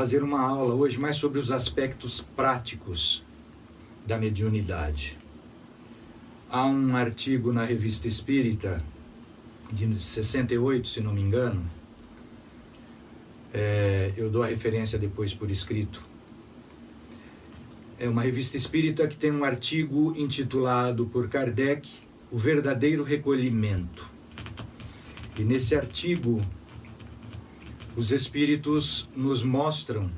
fazer uma aula hoje mais sobre os aspectos práticos da mediunidade. Há um artigo na Revista Espírita, de 68, se não me engano, eu dou a referência depois por escrito. É uma revista espírita que tem um artigo intitulado por Kardec, O Verdadeiro Recolhimento. E nesse artigo, os espíritos nos mostram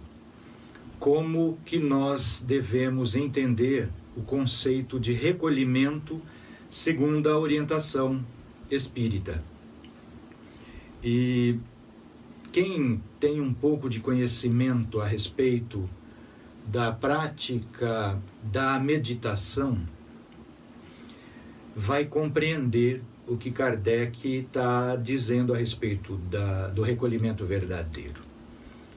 como que nós devemos entender o conceito de recolhimento segundo a orientação espírita. E quem tem um pouco de conhecimento a respeito da prática da meditação vai compreender o que Kardec está dizendo a respeito do recolhimento verdadeiro.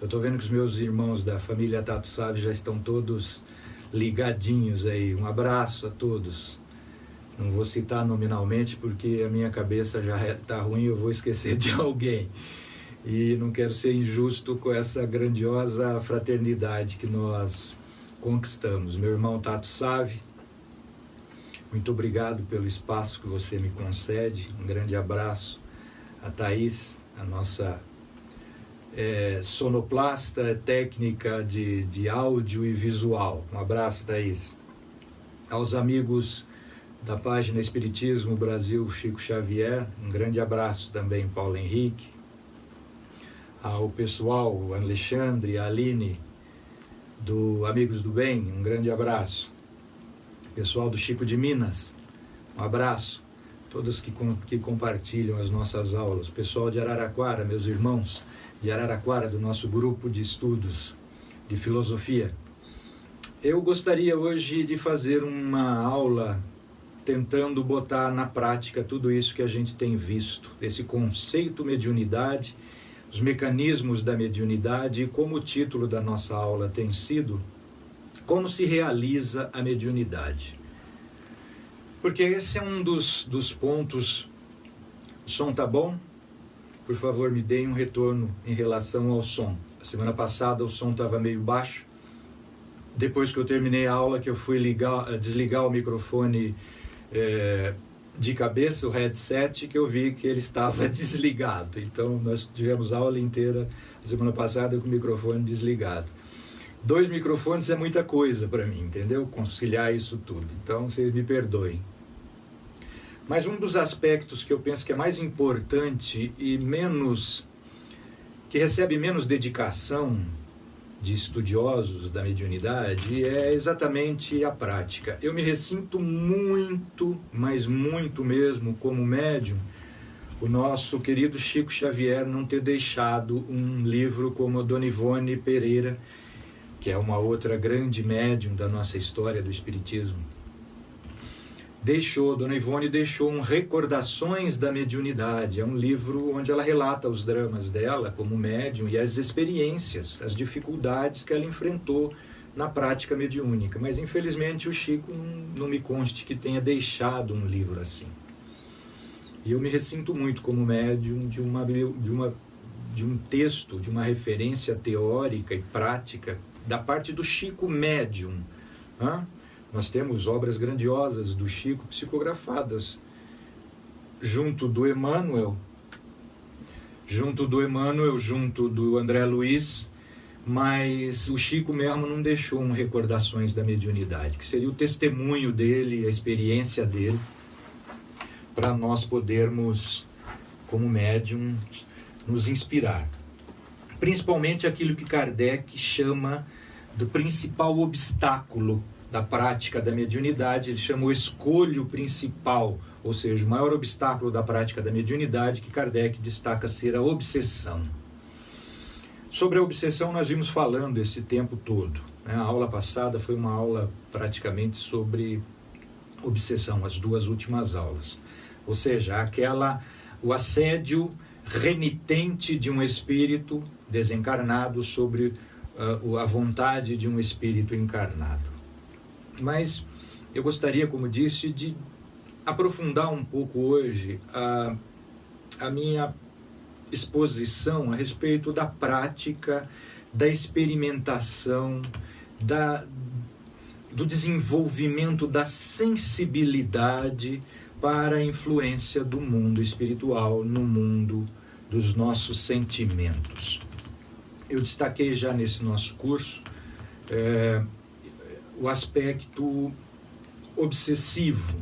Eu estou vendo que os meus irmãos da família Tato Sávio já estão todos ligadinhos aí. Um abraço a todos. Não vou citar nominalmente porque a minha cabeça já está ruim e eu vou esquecer de alguém. E não quero ser injusto com essa grandiosa fraternidade que nós conquistamos. Meu irmão Tato Sávio, muito obrigado pelo espaço que você me concede. Um grande abraço a Thaís, a nossa sonoplasta, técnica de áudio e visual. Um abraço, Thaís. Aos amigos da página Espiritismo Brasil Chico Xavier, um grande abraço também, Paulo Henrique. Ao pessoal, o Alexandre, a Aline, do Amigos do Bem, um grande abraço. Pessoal do Chico de Minas, um abraço. Todos que compartilham as nossas aulas. Pessoal de Araraquara, meus irmãos de Araraquara, do nosso grupo de estudos de filosofia. Eu gostaria hoje de fazer uma aula tentando botar na prática tudo isso que a gente tem visto, esse conceito mediunidade, os mecanismos da mediunidade e como o título da nossa aula tem sido como se realiza a mediunidade. Porque esse é um dos pontos. O som tá bom? Por favor, me deem um retorno em relação ao som. A semana passada o som estava meio baixo. Depois que eu terminei a aula, que eu fui desligar o microfone de cabeça, o headset, que eu vi que ele estava desligado. Então, nós tivemos a aula inteira, a semana passada, com o microfone desligado. 2 microfones é muita coisa para mim, entendeu? Conciliar isso tudo. Então, vocês me perdoem. Mas um dos aspectos que eu penso que é mais importante e que recebe menos dedicação de estudiosos da mediunidade é exatamente a prática. Eu me ressinto muito, mas muito mesmo, como médium, o nosso querido Chico Xavier não ter deixado um livro como a Dona Ivone Pereira, que é uma outra grande médium da nossa história do Espiritismo. Dona Ivone deixou um Recordações da Mediunidade. É um livro onde ela relata os dramas dela como médium e as experiências, as dificuldades que ela enfrentou na prática mediúnica. Mas, infelizmente, o Chico não me conste que tenha deixado um livro assim. E eu me ressinto muito como médium de um texto, de uma referência teórica e prática da parte do Chico médium. Nós temos obras grandiosas do Chico psicografadas junto do Emmanuel, junto do André Luiz, mas o Chico mesmo não deixou um Recordações da Mediunidade, que seria o testemunho dele, a experiência dele, para nós podermos, como médium, nos inspirar. Principalmente aquilo que Kardec chama do principal obstáculo da prática da mediunidade. Ele chama o escolho principal, ou seja, o maior obstáculo da prática da mediunidade, que Kardec destaca ser a obsessão. Sobre a obsessão nós vimos falando esse tempo todo, né? A aula passada foi uma aula praticamente sobre obsessão, as 2 últimas aulas. Ou seja, o assédio renitente de um espírito desencarnado sobre a vontade de um espírito encarnado. Mas eu gostaria, como disse, de aprofundar um pouco hoje a minha exposição a respeito da prática da experimentação, do desenvolvimento da sensibilidade para a influência do mundo espiritual no mundo dos nossos sentimentos. Eu destaquei já nesse nosso curso o aspecto obsessivo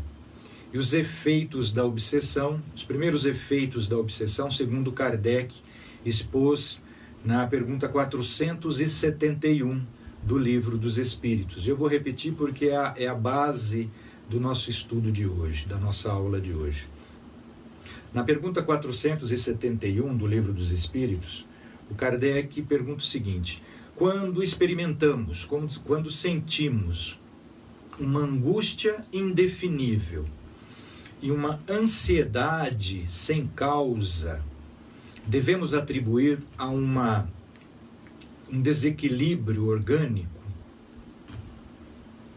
e os efeitos da obsessão. Os primeiros efeitos da obsessão, segundo Kardec expôs na pergunta 471 do Livro dos Espíritos. Eu vou repetir porque é a base do nosso estudo de hoje, da nossa aula de hoje. Na pergunta 471 do Livro dos Espíritos, o Kardec pergunta o seguinte: quando experimentamos, quando sentimos uma angústia indefinível e uma ansiedade sem causa, devemos atribuir a um desequilíbrio orgânico?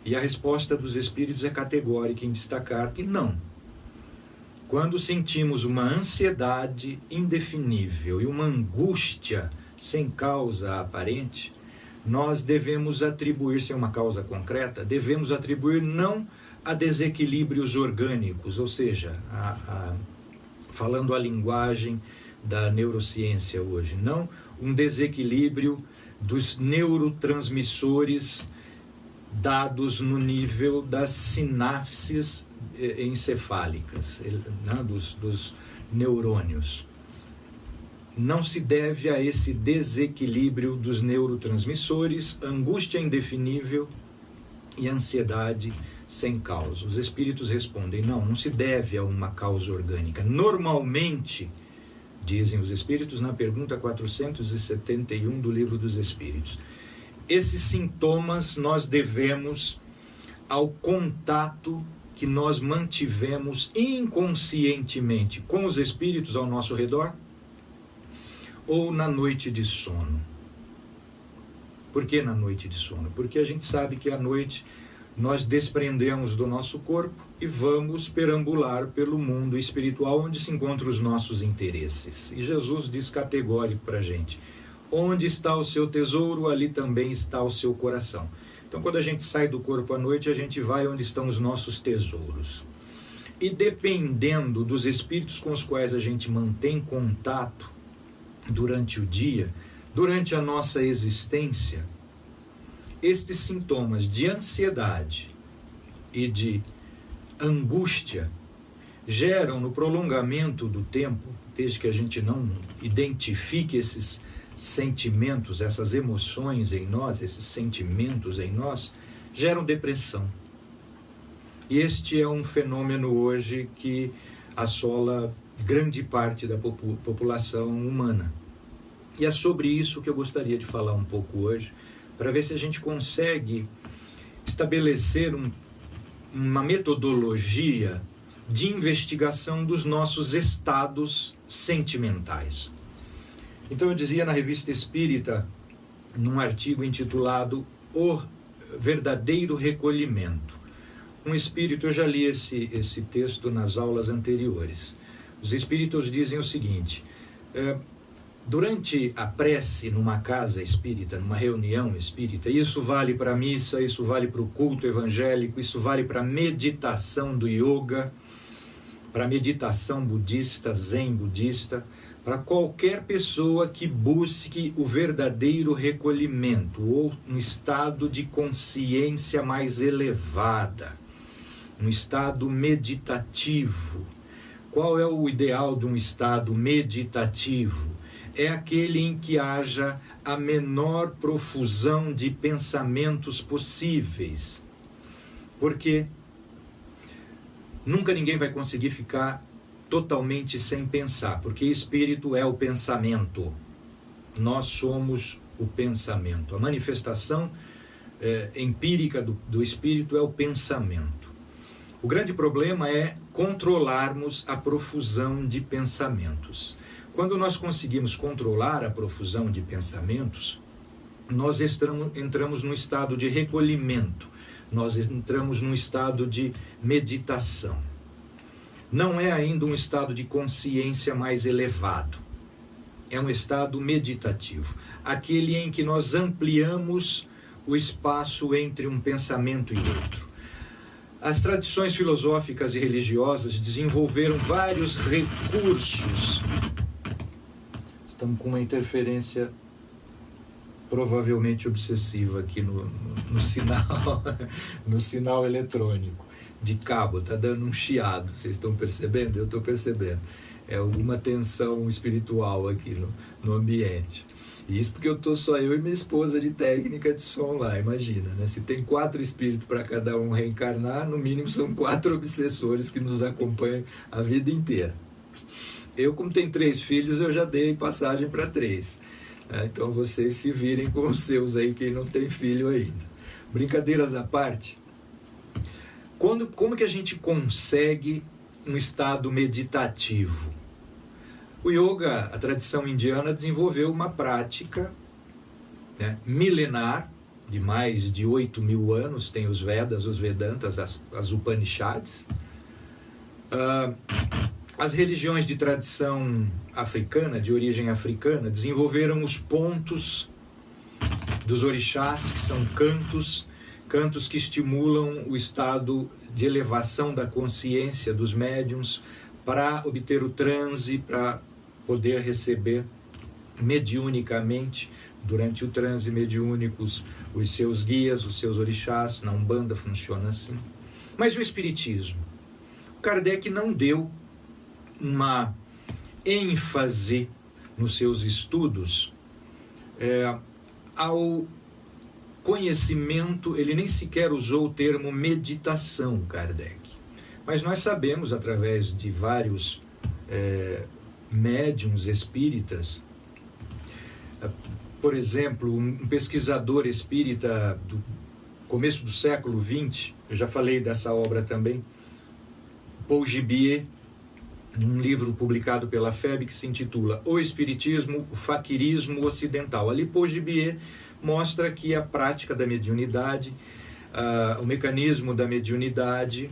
E a resposta dos Espíritos é categórica em destacar que não. Quando sentimos uma ansiedade indefinível e uma angústia sem causa aparente, nós devemos atribuir, sem uma causa concreta, devemos atribuir não a desequilíbrios orgânicos, ou seja, falando a linguagem da neurociência hoje, não um desequilíbrio dos neurotransmissores dados no nível das sinapses encefálicas, dos neurônios. Não se deve a esse desequilíbrio dos neurotransmissores, angústia indefinível e ansiedade sem causa. Os espíritos respondem: não se deve a uma causa orgânica. Normalmente, dizem os espíritos na pergunta 471 do Livro dos Espíritos, esses sintomas nós devemos ao contato que nós mantivemos inconscientemente com os espíritos ao nosso redor ou na noite de sono. Por que na noite de sono? Porque a gente sabe que à noite nós desprendemos do nosso corpo e vamos perambular pelo mundo espiritual onde se encontram os nossos interesses. E Jesus diz categórico para a gente: onde está o seu tesouro, ali também está o seu coração. Então, quando a gente sai do corpo à noite, a gente vai onde estão os nossos tesouros. E dependendo dos espíritos com os quais a gente mantém contato durante o dia, durante a nossa existência, estes sintomas de ansiedade e de angústia geram no prolongamento do tempo, desde que a gente não identifique esses sentimentos, essas emoções em nós, esses sentimentos em nós, geram depressão. E este é um fenômeno hoje que assola grande parte da população humana. E é sobre isso que eu gostaria de falar um pouco hoje, para ver se a gente consegue estabelecer uma metodologia de investigação dos nossos estados sentimentais. Então eu dizia na Revista Espírita, num artigo intitulado O Verdadeiro Recolhimento. Um espírito, eu já li esse texto nas aulas anteriores. Os espíritos dizem o seguinte: durante a prece numa casa espírita, numa reunião espírita, isso vale para a missa, isso vale para o culto evangélico, isso vale para a meditação do yoga, para a meditação budista, zen budista, para qualquer pessoa que busque o verdadeiro recolhimento ou um estado de consciência mais elevada, um estado meditativo. Qual é o ideal de um estado meditativo? É aquele em que haja a menor profusão de pensamentos possíveis. Porque nunca ninguém vai conseguir ficar totalmente sem pensar, porque espírito é o pensamento. Nós somos o pensamento. A manifestação empírica do espírito é o pensamento. O grande problema é controlarmos a profusão de pensamentos. Quando nós conseguimos controlar a profusão de pensamentos, nós entramos num estado de recolhimento, nós entramos num estado de meditação. Não é ainda um estado de consciência mais elevado. é um estado meditativo, aquele em que nós ampliamos o espaço entre um pensamento e outro. As tradições filosóficas e religiosas desenvolveram vários recursos. Estamos com uma interferência provavelmente obsessiva aqui no sinal, no sinal eletrônico de cabo. Está dando um chiado, vocês estão percebendo? Eu estou percebendo. É alguma tensão espiritual aqui no ambiente. E isso porque eu estou só eu e minha esposa de técnica de som lá, imagina, né? Se tem 4 espíritos para cada um reencarnar, no mínimo são 4 obsessores que nos acompanham a vida inteira. Eu, como tenho 3 filhos, eu já dei passagem para 3. Né? Então vocês se virem com os seus aí, quem não tem filho ainda. Brincadeiras à parte, como que a gente consegue um estado meditativo? O yoga, a tradição indiana, desenvolveu uma prática, né, milenar, de mais de 8.000 anos. Tem os Vedas, os Vedantas, as Upanishads. As religiões de tradição africana, de origem africana, desenvolveram os pontos dos orixás, que são cantos que estimulam o estado de elevação da consciência dos médiuns para obter o transe, para poder receber mediunicamente, durante o transe mediúnico, os seus guias, os seus orixás. Na Umbanda funciona assim. Mas o Espiritismo, Kardec não deu uma ênfase nos seus estudos ao conhecimento. Ele nem sequer usou o termo meditação, Kardec. Mas nós sabemos, através de vários médiuns espíritas, por exemplo, um pesquisador espírita do começo do século XX, eu já falei dessa obra também, Paul Gibier, num livro publicado pela FEB que se intitula O Espiritismo, o Faquirismo Ocidental. Ali Paul Gibier mostra que a prática da mediunidade, o mecanismo da mediunidade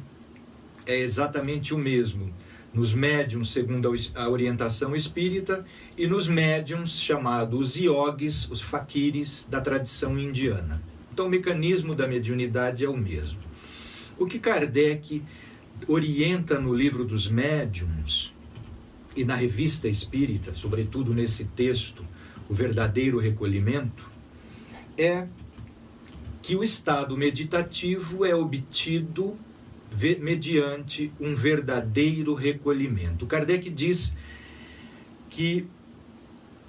é exatamente o mesmo nos médiums segundo a orientação espírita e nos médiums chamados os iogues, os faquires da tradição indiana. Então o mecanismo da mediunidade é o mesmo. O que Kardec orienta no livro dos médiuns e na revista espírita, sobretudo nesse texto, O Verdadeiro Recolhimento, é que o estado meditativo é obtido mediante um verdadeiro recolhimento. Kardec diz que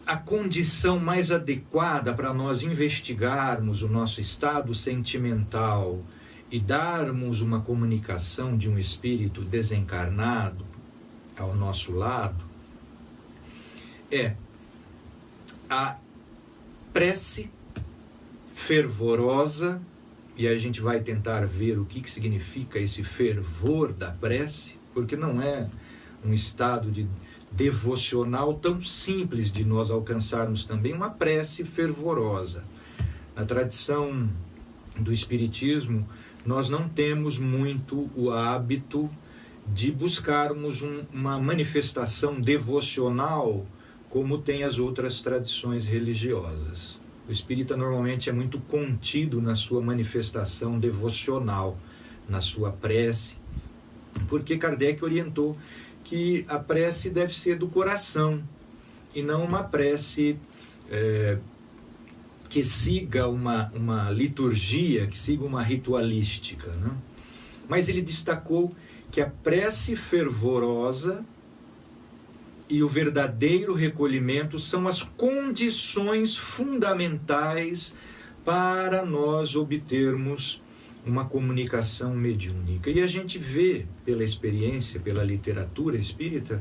a condição mais adequada para nós investigarmos o nosso estado sentimental e darmos uma comunicação de um espírito desencarnado ao nosso lado é a prece fervorosa. E a gente vai tentar ver o que significa esse fervor da prece, porque não é um estado de devocional tão simples de nós alcançarmos também uma prece fervorosa. Na tradição do Espiritismo, nós não temos muito o hábito de buscarmos uma manifestação devocional como tem as outras tradições religiosas. O espírita normalmente é muito contido na sua manifestação devocional, na sua prece, porque Kardec orientou que a prece deve ser do coração e não uma prece que siga uma liturgia, que siga uma ritualística, né? Mas ele destacou que a prece fervorosa e o verdadeiro recolhimento são as condições fundamentais para nós obtermos uma comunicação mediúnica. E a gente vê, pela experiência, pela literatura espírita,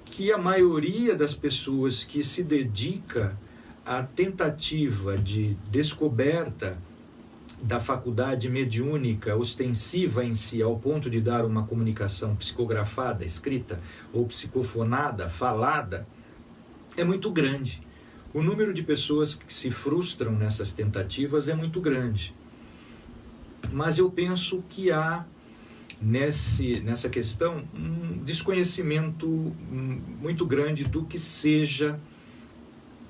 que a maioria das pessoas que se dedica à tentativa de descoberta da faculdade mediúnica ostensiva em si, ao ponto de dar uma comunicação psicografada, escrita, ou psicofonada, falada, é muito grande. O número de pessoas que se frustram nessas tentativas é muito grande. Mas eu penso que há nessa questão um desconhecimento muito grande do que seja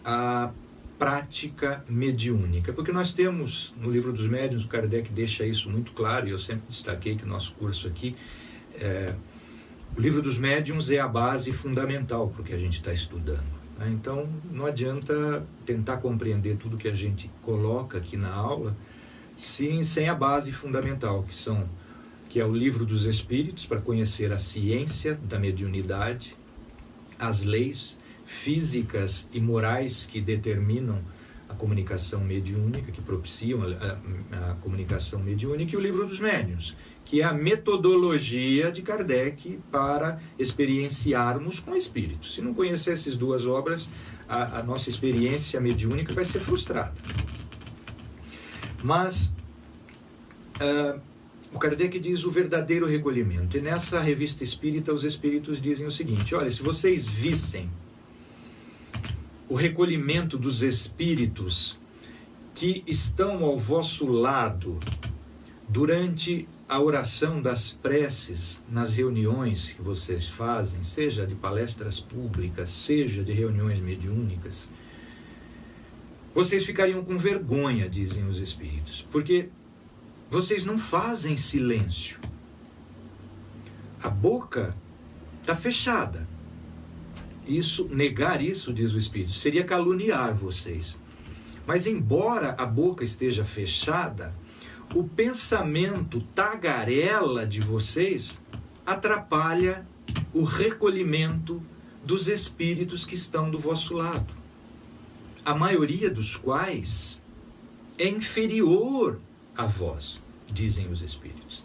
a prática mediúnica, porque nós temos no Livro dos Médiuns, o Kardec deixa isso muito claro, e eu sempre destaquei que o nosso curso aqui, o Livro dos Médiuns é a base fundamental para o que a gente está estudando, né? Então não adianta tentar compreender tudo que a gente coloca aqui na aula sem a base fundamental, que é o Livro dos Espíritos, para conhecer a ciência da mediunidade, as leis físicas e morais que determinam a comunicação mediúnica, que propiciam a comunicação mediúnica, e o Livro dos Médiuns, que é a metodologia de Kardec para experienciarmos com espíritos. Se não conhecer essas duas obras, a nossa experiência mediúnica vai ser frustrada. Mas o Kardec diz o verdadeiro recolhimento, e nessa revista espírita os espíritos dizem o seguinte: olha, se vocês vissem o recolhimento dos espíritos que estão ao vosso lado durante a oração das preces, nas reuniões que vocês fazem, seja de palestras públicas, seja de reuniões mediúnicas, vocês ficariam com vergonha, dizem os espíritos, porque vocês não fazem silêncio. A boca está fechada. Negar isso, diz o Espírito, seria caluniar vocês. Mas embora a boca esteja fechada, o pensamento tagarela de vocês atrapalha o recolhimento dos espíritos que estão do vosso lado, a maioria dos quais é inferior a vós, dizem os espíritos.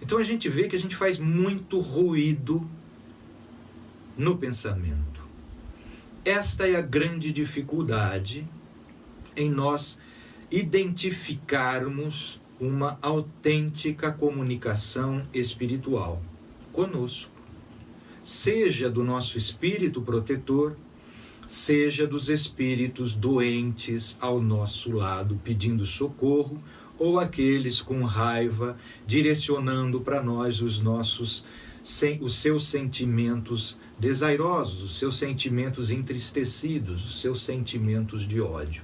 Então a gente vê que a gente faz muito ruído no pensamento. Esta é a grande dificuldade em nós identificarmos uma autêntica comunicação espiritual conosco, seja do nosso espírito protetor, seja dos espíritos doentes ao nosso lado pedindo socorro, ou aqueles com raiva direcionando para nós os seus sentimentos desairosos, os seus sentimentos entristecidos, os seus sentimentos de ódio.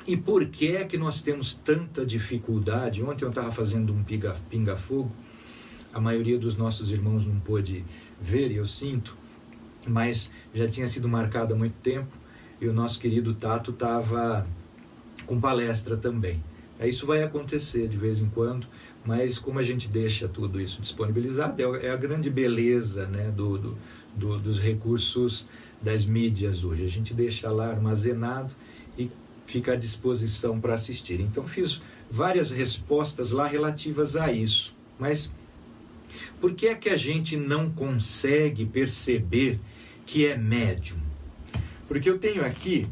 E por que é que nós temos tanta dificuldade? Ontem eu estava fazendo um pinga-fogo, a maioria dos nossos irmãos não pôde ver, e eu sinto, mas já tinha sido marcado há muito tempo, e o nosso querido Tato estava com palestra também. Isso vai acontecer de vez em quando, mas como a gente deixa tudo isso disponibilizado, é a grande beleza, né, dos recursos das mídias hoje. A gente deixa lá armazenado e fica à disposição para assistir. Então fiz várias respostas lá relativas a isso. Mas por que é que a gente não consegue perceber que é médium? Porque eu tenho aqui,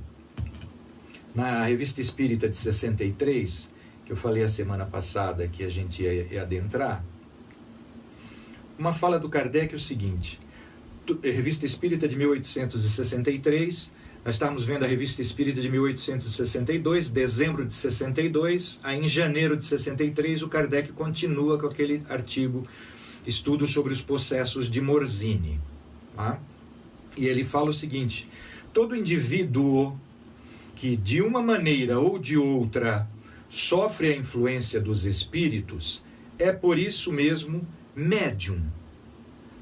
na Revista Espírita de 63, que eu falei a semana passada que a gente ia adentrar, uma fala do Kardec, o seguinte: Revista Espírita de 1863, nós estávamos vendo a Revista Espírita de 1862, dezembro de 62, aí em janeiro de 63 o Kardec continua com aquele artigo, Estudo sobre os Processos de Morzine, tá? E ele fala o seguinte: todo indivíduo que de uma maneira ou de outra sofre a influência dos espíritos é por isso mesmo médium.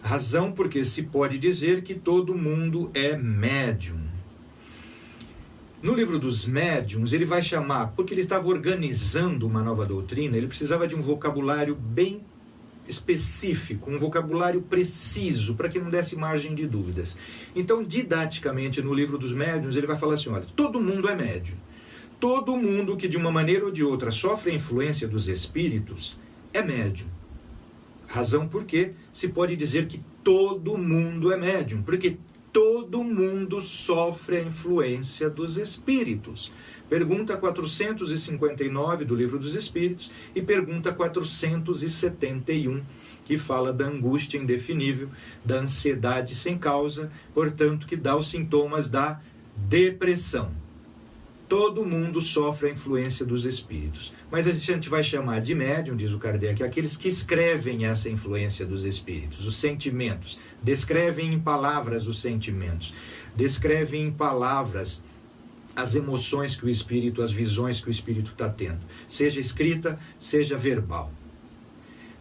Razão porque se pode dizer que todo mundo é médium. No Livro dos Médiuns ele vai chamar, porque ele estava organizando uma nova doutrina, ele precisava de um vocabulário bem específico, um vocabulário preciso, para que não desse margem de dúvidas. Então, didaticamente, no Livro dos Médiuns, ele vai falar assim: olha, todo mundo é médium. Todo mundo que de uma maneira ou de outra sofre a influência dos espíritos é médium. Razão porque se pode dizer que todo mundo é médium, porque todo mundo sofre a influência dos espíritos. Pergunta 459 do Livro dos Espíritos e pergunta 471, que fala da angústia indefinível, da ansiedade sem causa, portanto, que dá os sintomas da depressão. Todo mundo sofre a influência dos espíritos. Mas a gente vai chamar de médium, diz o Kardec, aqueles que escrevem essa influência dos espíritos, os sentimentos, descrevem em palavras os sentimentos, descrevem em palavras as emoções que o espírito, as visões que o espírito está tendo, seja escrita, seja verbal.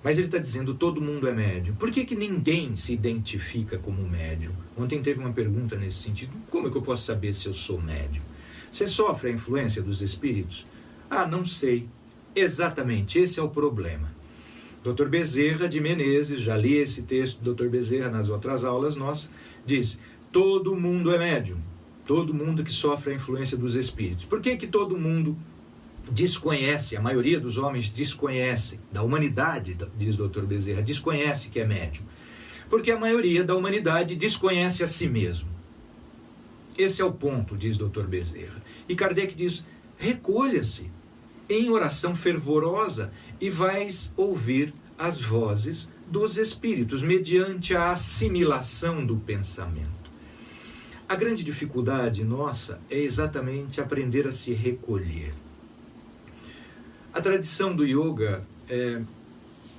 Mas ele está dizendo, todo mundo é médium. Por que ninguém se identifica como médium? Ontem teve uma pergunta nesse sentido, como é que eu posso saber se eu sou médium? Você sofre a influência dos espíritos? Ah, não sei. Exatamente, esse é o problema. Dr. Bezerra de Menezes, já li esse texto do Dr. Bezerra nas outras aulas nossas, diz, todo mundo é médium. Todo mundo que sofre a influência dos espíritos. Por que todo mundo desconhece, a maioria dos homens desconhece, da humanidade, diz Dr. Bezerra, desconhece que é médium? Porque a maioria da humanidade desconhece a si mesmo. Esse é o ponto, diz Dr. Bezerra. E Kardec diz, recolha-se em oração fervorosa e vais ouvir as vozes dos espíritos, mediante a assimilação do pensamento. A grande dificuldade nossa é exatamente aprender a se recolher. A tradição do yoga é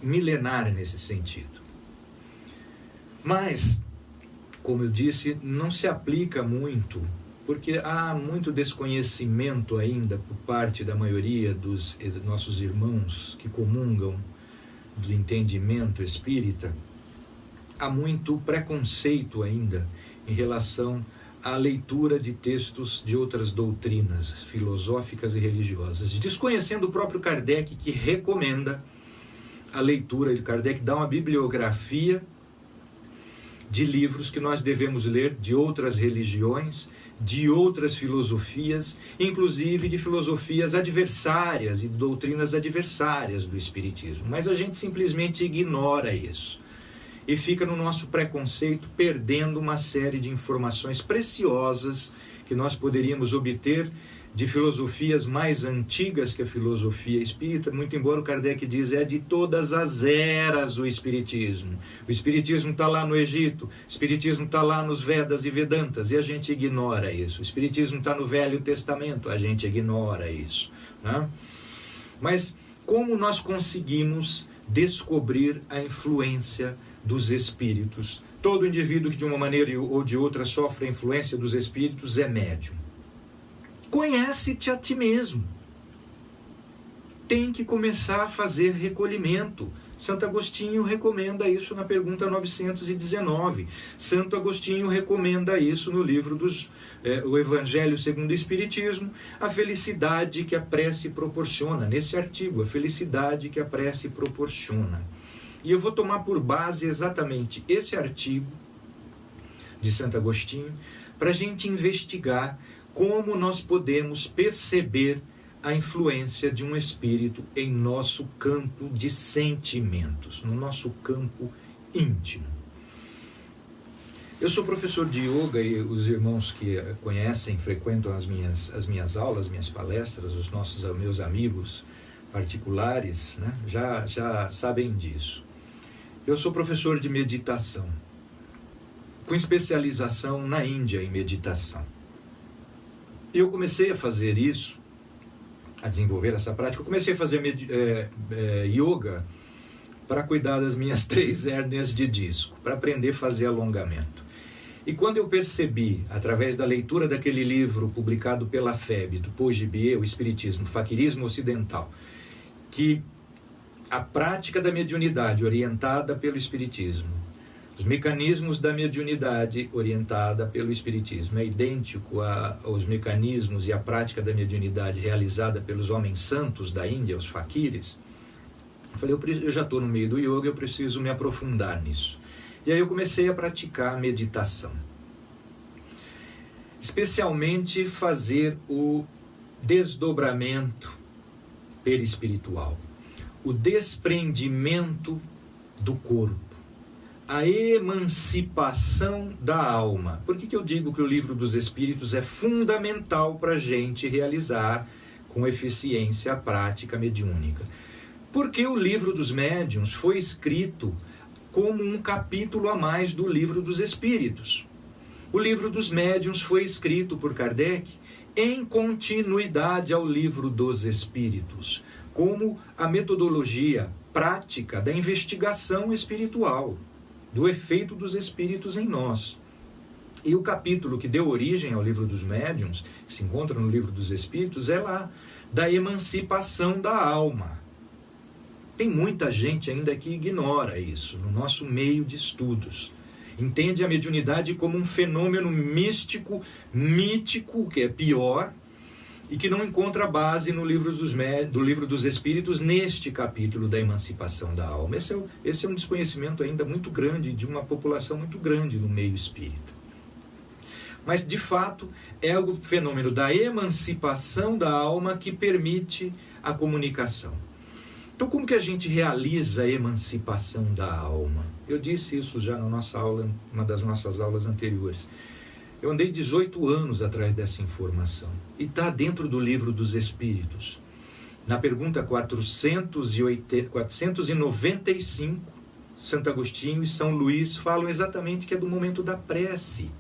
milenar nesse sentido. Mas, como eu disse, não se aplica muito, porque há muito desconhecimento ainda por parte da maioria dos nossos irmãos que comungam do entendimento espírita. Há muito preconceito ainda em relação à leitura de textos de outras doutrinas filosóficas e religiosas, desconhecendo o próprio Kardec, que recomenda a leitura. Kardec dá uma bibliografia de livros que nós devemos ler de outras religiões, de outras filosofias, inclusive de filosofias adversárias e doutrinas adversárias do Espiritismo. Mas a gente simplesmente ignora isso. E fica no nosso preconceito, perdendo uma série de informações preciosas que nós poderíamos obter de filosofias mais antigas que a filosofia espírita, muito embora o Kardec diz, é de todas as eras o Espiritismo. O Espiritismo está lá no Egito, o Espiritismo está lá nos Vedas e Vedantas, e a gente ignora isso. O Espiritismo está no Velho Testamento, a gente ignora isso, né? Mas como nós conseguimos descobrir a influência dos espíritos? Todo indivíduo que de uma maneira ou de outra sofre a influência dos espíritos é médium. Conhece-te a ti mesmo. Tem que começar a fazer recolhimento. Santo Agostinho recomenda isso na pergunta 919. Santo Agostinho recomenda isso no livro o Evangelho segundo o Espiritismo, a felicidade que a prece proporciona. Nesse artigo, a felicidade que a prece proporciona. E eu vou tomar por base exatamente esse artigo de Santo Agostinho para a gente investigar como nós podemos perceber a influência de um espírito em nosso campo de sentimentos, no nosso campo íntimo. Eu sou professor de yoga e os irmãos que conhecem, frequentam as minhas aulas, minhas palestras, meus amigos particulares, né, já sabem disso. Eu sou professor de meditação, com especialização na Índia em meditação. Eu comecei a fazer isso, a desenvolver essa prática. Eu comecei a fazer yoga para cuidar das minhas 3 hérnias de disco, para aprender a fazer alongamento. E quando eu percebi, através da leitura daquele livro publicado pela FEB, do Paul Gibier, O Espiritismo, Faquirismo Ocidental, que a prática da mediunidade orientada pelo Espiritismo, os mecanismos da mediunidade orientada pelo Espiritismo é idêntico aos mecanismos e à prática da mediunidade realizada pelos homens santos da Índia, os faquires. Eu falei, eu já estou no meio do yoga, eu preciso me aprofundar nisso. E aí eu comecei a praticar a meditação. Especialmente fazer o desdobramento perispiritual, o desprendimento do corpo, a emancipação da alma. Por que eu digo que o Livro dos Espíritos é fundamental para a gente realizar com eficiência a prática mediúnica? Porque o Livro dos Médiuns foi escrito como um capítulo a mais do Livro dos Espíritos. O Livro dos Médiuns foi escrito por Kardec em continuidade ao Livro dos Espíritos, como a metodologia prática da investigação espiritual, do efeito dos espíritos em nós. E o capítulo que deu origem ao livro dos médiuns, que se encontra no livro dos Espíritos, é lá, da emancipação da alma. Tem muita gente ainda que ignora isso, no nosso meio de estudos. Entende a mediunidade como um fenômeno místico, mítico, que é pior, e que não encontra base no livro do livro dos Espíritos, neste capítulo da emancipação da alma. Esse é um desconhecimento ainda muito grande, de uma população muito grande no meio espírita. Mas, de fato, é o fenômeno da emancipação da alma que permite a comunicação. Então, como que a gente realiza a emancipação da alma? Eu disse isso já na nossa aula, uma das nossas aulas anteriores. Eu andei 18 anos atrás dessa informação. E está dentro do livro dos Espíritos. Na pergunta 495, Santo Agostinho e São Luís falam exatamente que é do momento da prece.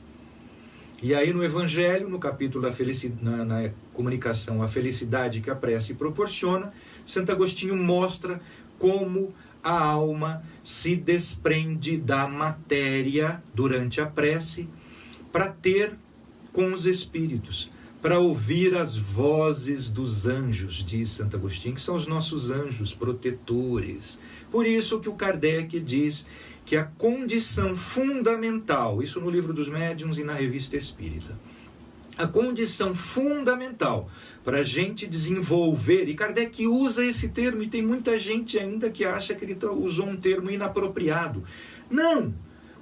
E aí no Evangelho, no capítulo da felicidade, na comunicação, a felicidade que a prece proporciona, Santo Agostinho mostra como a alma se desprende da matéria durante a prece para ter com os espíritos, para ouvir as vozes dos anjos, diz Santo Agostinho, que são os nossos anjos protetores. Por isso que o Kardec diz que a condição fundamental, isso no Livro dos Médiuns e na Revista Espírita, a condição fundamental para a gente desenvolver, e Kardec usa esse termo, e tem muita gente ainda que acha que ele usou um termo inapropriado. Não!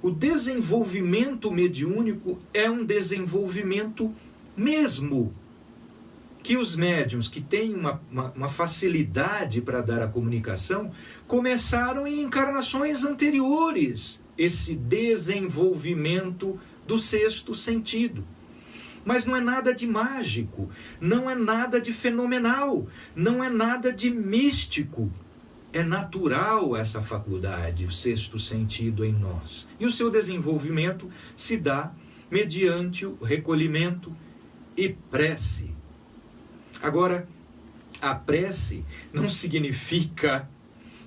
O desenvolvimento mediúnico é um desenvolvimento mesmo que os médiuns que têm uma facilidade para dar a comunicação começaram em encarnações anteriores, esse desenvolvimento do sexto sentido. Mas não é nada de mágico, não é nada de fenomenal, não é nada de místico. É natural essa faculdade, o sexto sentido em nós. E o seu desenvolvimento se dá mediante o recolhimento e prece. Agora, a prece não significa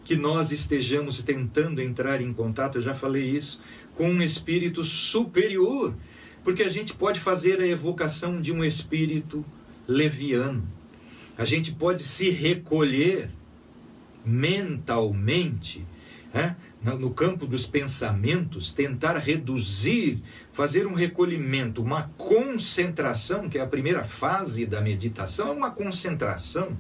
que nós estejamos tentando entrar em contato, eu já falei isso, com um espírito superior, porque a gente pode fazer a evocação de um espírito leviano. A gente pode se recolher mentalmente, no campo dos pensamentos, tentar reduzir, fazer um recolhimento, uma concentração, que é a primeira fase da meditação, é uma concentração,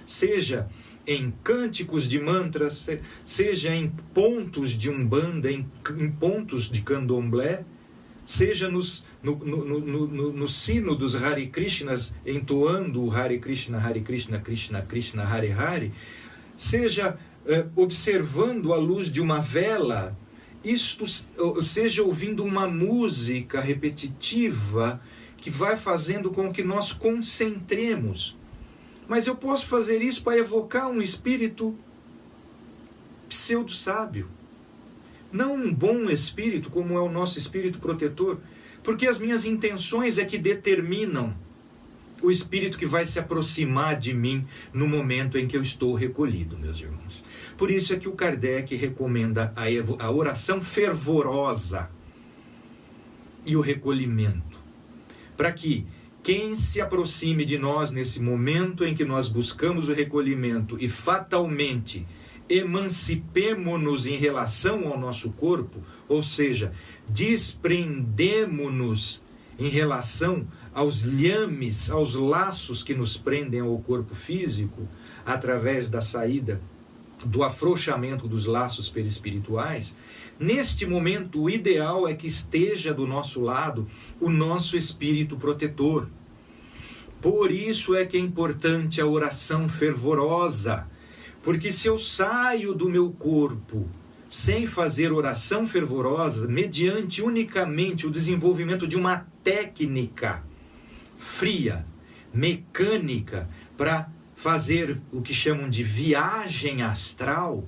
seja em cânticos de mantras, seja em pontos de umbanda, em pontos de candomblé, seja no sino dos Hare Krishnas, entoando o Hare Krishna, Krishna Krishna, Hare Hare, seja observando a luz de uma vela, seja ouvindo uma música repetitiva que vai fazendo com que nós concentremos. Mas eu posso fazer isso para evocar um espírito pseudo-sábio, não um bom espírito como é o nosso espírito protetor, porque as minhas intenções é que determinam o espírito que vai se aproximar de mim no momento em que eu estou recolhido, meus irmãos. Por isso é que o Kardec recomenda a oração fervorosa e o recolhimento, para que quem se aproxime de nós nesse momento em que nós buscamos o recolhimento e fatalmente emancipemo-nos em relação ao nosso corpo, ou seja, desprendemo-nos em relação aos lhames, aos laços que nos prendem ao corpo físico, através da saída, do afrouxamento dos laços perispirituais. Neste momento, o ideal é que esteja do nosso lado o nosso espírito protetor. Por isso é que é importante a oração fervorosa, porque se eu saio do meu corpo sem fazer oração fervorosa, mediante unicamente o desenvolvimento de uma técnica fria, mecânica, para fazer o que chamam de viagem astral,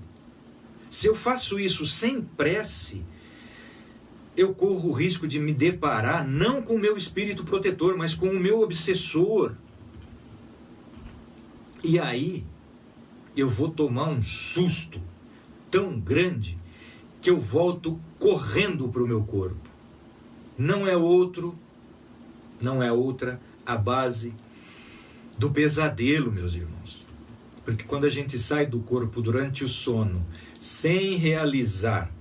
se eu faço isso sem prece, eu corro o risco de me deparar não com o meu espírito protetor, mas com o meu obsessor. E aí eu vou tomar um susto tão grande que eu volto correndo para o meu corpo. não é outra a base do pesadelo, meus irmãos. Porque quando a gente sai do corpo durante o sono, sem realizar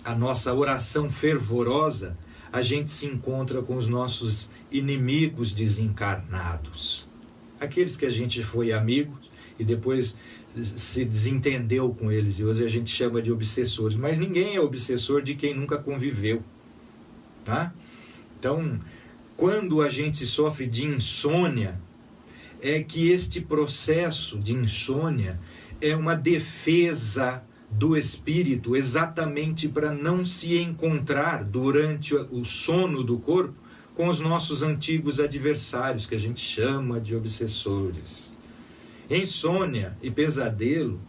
a nossa oração fervorosa, a gente se encontra com os nossos inimigos desencarnados. Aqueles que a gente foi amigo e depois se desentendeu com eles, e hoje a gente chama de obsessores. Mas ninguém é obsessor de quem nunca conviveu, tá? Então, quando a gente sofre de insônia, é que este processo de insônia é uma defesa do espírito, exatamente para não se encontrar durante o sono do corpo com os nossos antigos adversários, que a gente chama de obsessores. Insônia e pesadelo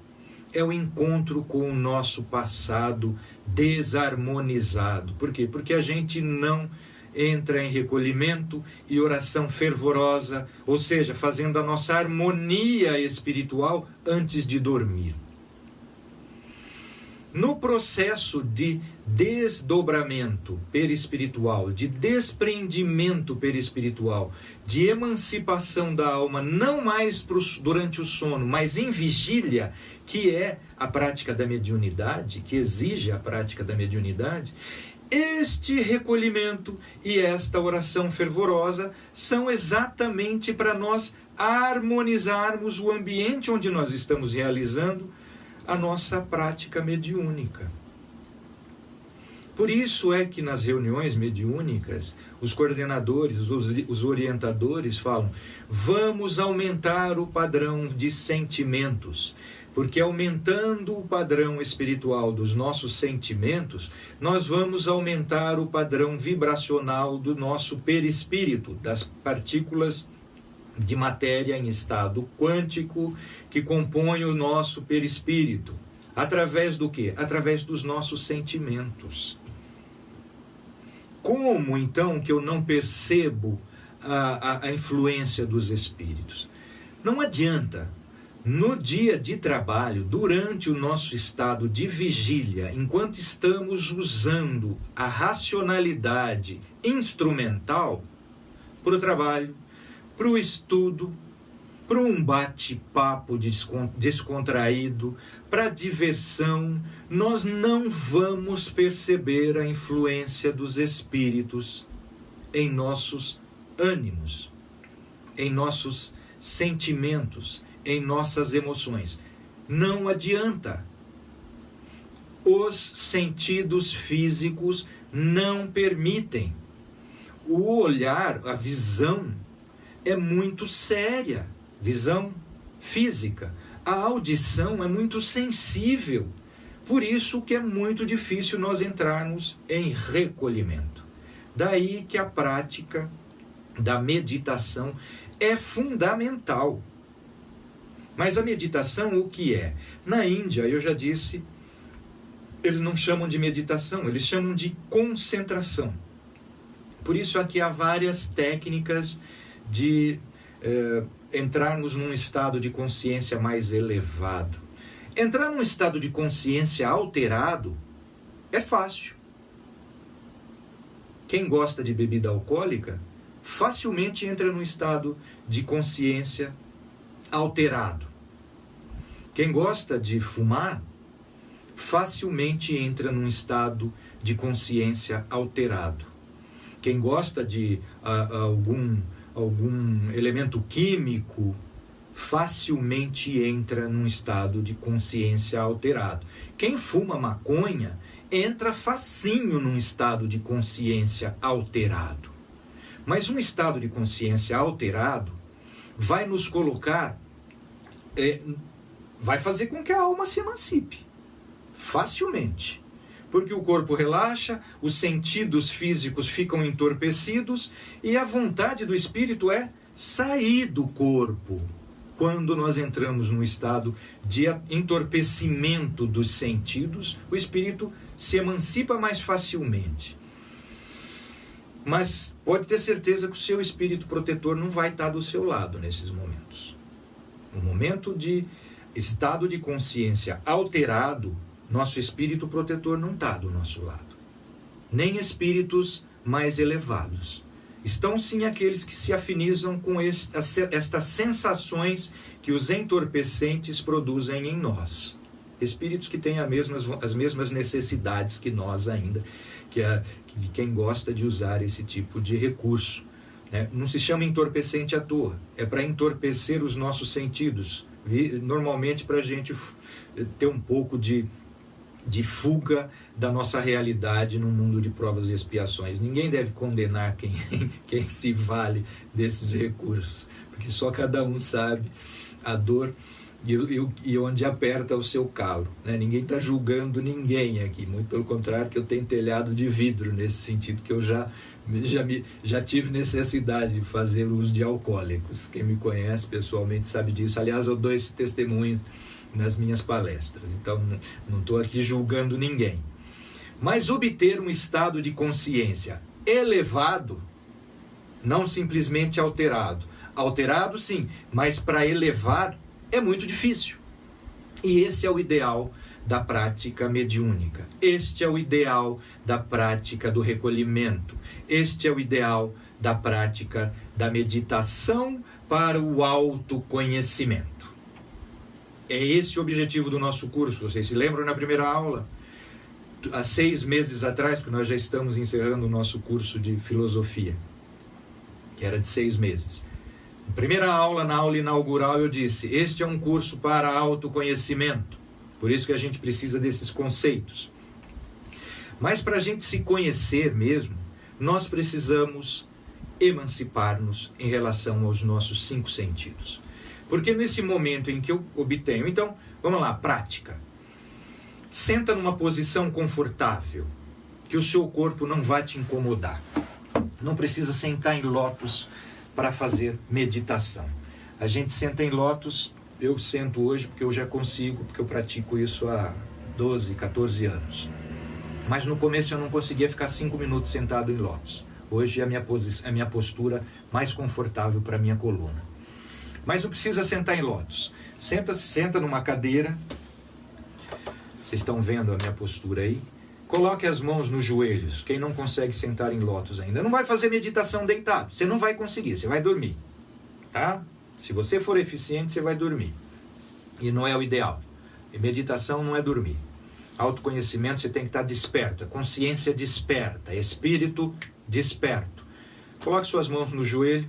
é o encontro com o nosso passado desarmonizado. Por quê? Porque a gente não entra em recolhimento e oração fervorosa, ou seja, fazendo a nossa harmonia espiritual antes de dormir. No processo de desdobramento perispiritual, de desprendimento perispiritual, de emancipação da alma, não mais durante o sono, mas em vigília, que é a prática da mediunidade, que exige a prática da mediunidade, este recolhimento e esta oração fervorosa são exatamente para nós harmonizarmos o ambiente onde nós estamos realizando a nossa prática mediúnica. Por isso é que nas reuniões mediúnicas, os coordenadores, os orientadores falam: vamos aumentar o padrão de sentimentos, porque aumentando o padrão espiritual dos nossos sentimentos, nós vamos aumentar o padrão vibracional do nosso perispírito, das partículas de matéria em estado quântico que compõem o nosso perispírito. Através do quê? Através dos nossos sentimentos. Como então que eu não percebo a influência dos espíritos? Não adianta, no dia de trabalho, durante o nosso estado de vigília, enquanto estamos usando a racionalidade instrumental para o trabalho, para o estudo, para um bate-papo descontraído, para a diversão, nós não vamos perceber a influência dos espíritos em nossos ânimos, em nossos sentimentos, em nossas emoções. Não adianta. Os sentidos físicos não permitem. O olhar, a visão, é muito séria, visão física. A audição é muito sensível, por isso que é muito difícil nós entrarmos em recolhimento. Daí que a prática da meditação é fundamental. Mas a meditação o que é? Na Índia, eu já disse, eles não chamam de meditação, eles chamam de concentração. Por isso aqui há várias técnicas de entrarmos num estado de consciência mais elevado. Entrar num estado de consciência alterado é fácil. Quem gosta de bebida alcoólica facilmente entra num estado de consciência alterado. Quem gosta de fumar facilmente entra num estado de consciência alterado. Quem gosta de algum elemento químico facilmente entra num estado de consciência alterado. Quem fuma maconha entra facinho num estado de consciência alterado. Mas um estado de consciência alterado vai nos colocar, vai fazer com que a alma se emancipe facilmente. Porque o corpo relaxa, os sentidos físicos ficam entorpecidos e a vontade do espírito é sair do corpo. Quando nós entramos num estado de entorpecimento dos sentidos, o espírito se emancipa mais facilmente. Mas pode ter certeza que o seu espírito protetor não vai estar do seu lado nesses momentos. No momento de estado de consciência alterado, nosso espírito protetor não está do nosso lado. Nem espíritos mais elevados. Estão sim aqueles que se afinizam com estas sensações que os entorpecentes produzem em nós. Espíritos que têm as mesmas necessidades que nós ainda, de quem gosta de usar esse tipo de recurso. Não se chama entorpecente à toa, é para entorpecer os nossos sentidos, normalmente para a gente ter um pouco de fuga da nossa realidade no mundo de provas e expiações. Ninguém deve condenar quem se vale desses recursos, porque só cada um sabe a dor e onde aperta o seu calo. Ninguém está julgando ninguém aqui, muito pelo contrário, que eu tenho telhado de vidro nesse sentido, que eu já tive necessidade de fazer uso de alcoólicos. Quem me conhece pessoalmente sabe disso. Aliás, eu dou esse testemunho nas minhas palestras, então não estou aqui julgando ninguém. Mas obter um estado de consciência elevado, não simplesmente alterado. Alterado sim, mas para elevar é muito difícil. E esse é o ideal da prática mediúnica. Este é o ideal da prática do recolhimento. Este é o ideal da prática da meditação para o autoconhecimento. É esse o objetivo do nosso curso. Vocês se lembram na primeira aula? Há 6 meses atrás, porque nós já estamos encerrando o nosso curso de filosofia, que era de 6 meses. Na primeira aula, na aula inaugural, eu disse, este é um curso para autoconhecimento. Por isso que a gente precisa desses conceitos. Mas para a gente se conhecer mesmo, nós precisamos emancipar-nos em relação aos nossos 5 sentidos. Porque nesse momento em que eu obtenho... Então, vamos lá, prática. Senta numa posição confortável, que o seu corpo não vai te incomodar. Não precisa sentar em lótus para fazer meditação. A gente senta em lótus, eu sento hoje porque eu já consigo, porque eu pratico isso há 12, 14 anos. Mas no começo eu não conseguia ficar 5 minutos sentado em lótus. Hoje é a minha postura mais confortável para a minha coluna. Mas não precisa sentar em lótus. Senta numa cadeira. Vocês estão vendo a minha postura aí? Coloque as mãos nos joelhos. Quem não consegue sentar em lótus ainda. Não vai fazer meditação deitado. Você não vai conseguir, você vai dormir. Tá? Se você for eficiente, você vai dormir. E não é o ideal. E meditação não é dormir. Autoconhecimento, você tem que estar desperto. A consciência desperta. Espírito desperto. Coloque suas mãos no joelho.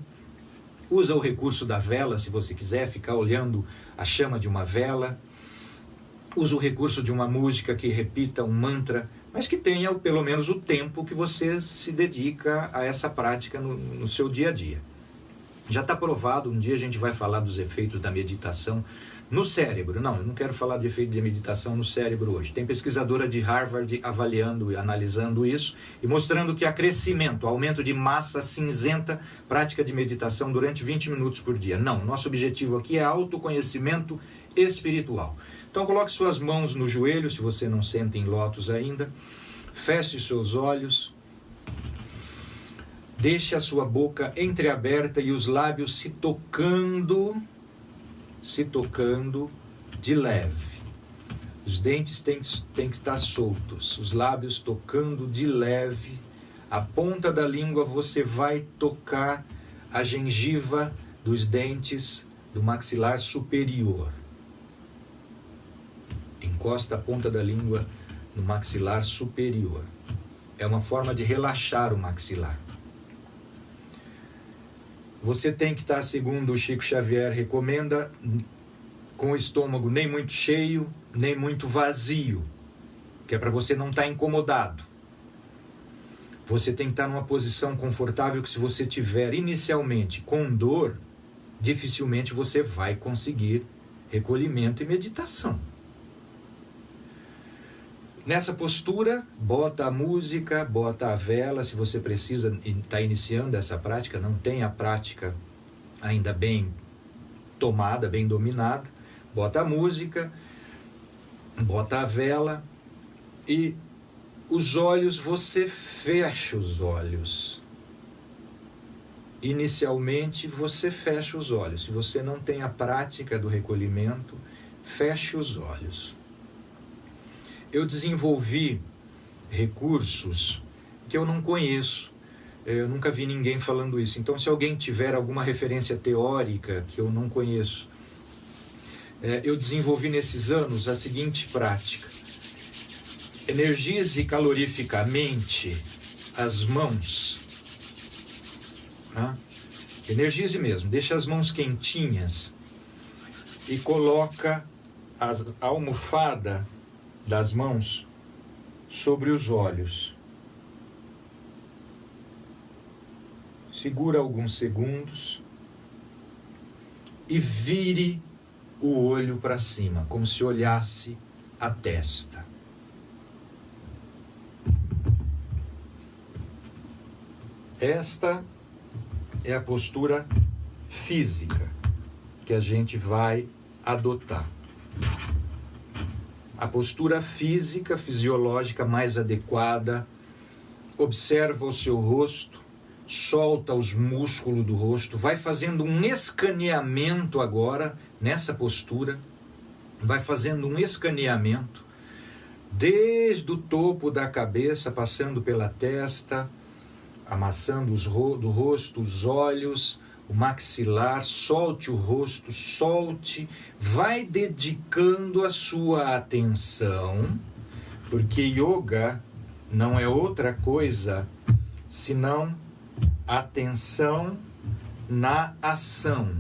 Usa o recurso da vela, se você quiser ficar olhando a chama de uma vela. Usa o recurso de uma música que repita um mantra, mas que tenha pelo menos o tempo que você se dedica a essa prática no seu dia a dia. Já está provado, um dia a gente vai falar dos efeitos da meditação no cérebro. Não, eu não quero falar de efeito de meditação no cérebro hoje. Tem pesquisadora de Harvard avaliando e analisando isso e mostrando que há crescimento, aumento de massa cinzenta, prática de meditação durante 20 minutos por dia. Não, nosso objetivo aqui é autoconhecimento espiritual. Então coloque suas mãos no joelho, se você não senta em lótus ainda. Feche seus olhos. Deixe a sua boca entreaberta e os lábios se tocando de leve. Os dentes têm que estar soltos, os lábios tocando de leve. A ponta da língua você vai tocar a gengiva dos dentes do maxilar superior. Encosta a ponta da língua no maxilar superior. É uma forma de relaxar o maxilar. Você tem que estar, segundo o Chico Xavier recomenda, com o estômago nem muito cheio, nem muito vazio, que é para você não estar incomodado. Você tem que estar numa posição confortável que, se você tiver inicialmente com dor, dificilmente você vai conseguir recolhimento e meditação. Nessa postura, bota a música, bota a vela, se você precisa estar iniciando essa prática, não tem a prática ainda bem tomada, bem dominada, bota a música, bota a vela e os olhos, você fecha os olhos. Inicialmente você fecha os olhos. Se você não tem a prática do recolhimento, feche os olhos. Eu desenvolvi recursos que eu não conheço, Eu nunca vi ninguém falando isso. Então, se alguém tiver alguma referência teórica que eu não conheço, eu desenvolvi nesses anos a seguinte prática. Energize calorificamente as mãos. Tá? Energize mesmo. Deixa as mãos quentinhas e coloca a almofada das mãos sobre os olhos. Segura alguns segundos e vire o olho para cima, como se olhasse a testa. Esta é a postura física que a gente vai adotar. A postura física, fisiológica mais adequada. Observa o seu rosto, solta os músculos do rosto, vai fazendo um escaneamento agora, nessa postura, vai fazendo um escaneamento, desde o topo da cabeça, passando pela testa, amassando do rosto, os olhos, o maxilar, solte o rosto, solte, vai dedicando a sua atenção, porque yoga não é outra coisa senão atenção na ação.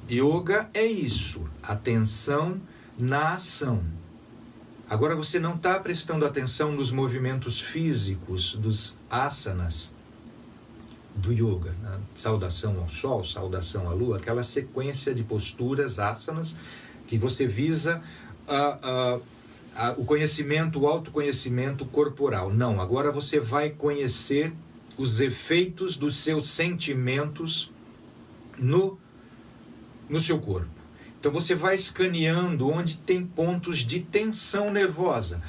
Yoga é isso, atenção na ação. Agora você não está prestando atenção nos movimentos físicos dos asanas do yoga, né? Saudação ao sol, saudação à lua, aquela sequência de posturas, asanas, que você visa o conhecimento, o autoconhecimento corporal. Não, agora você vai conhecer os efeitos dos seus sentimentos no seu corpo. Então você vai escaneando onde tem pontos de tensão nervosa.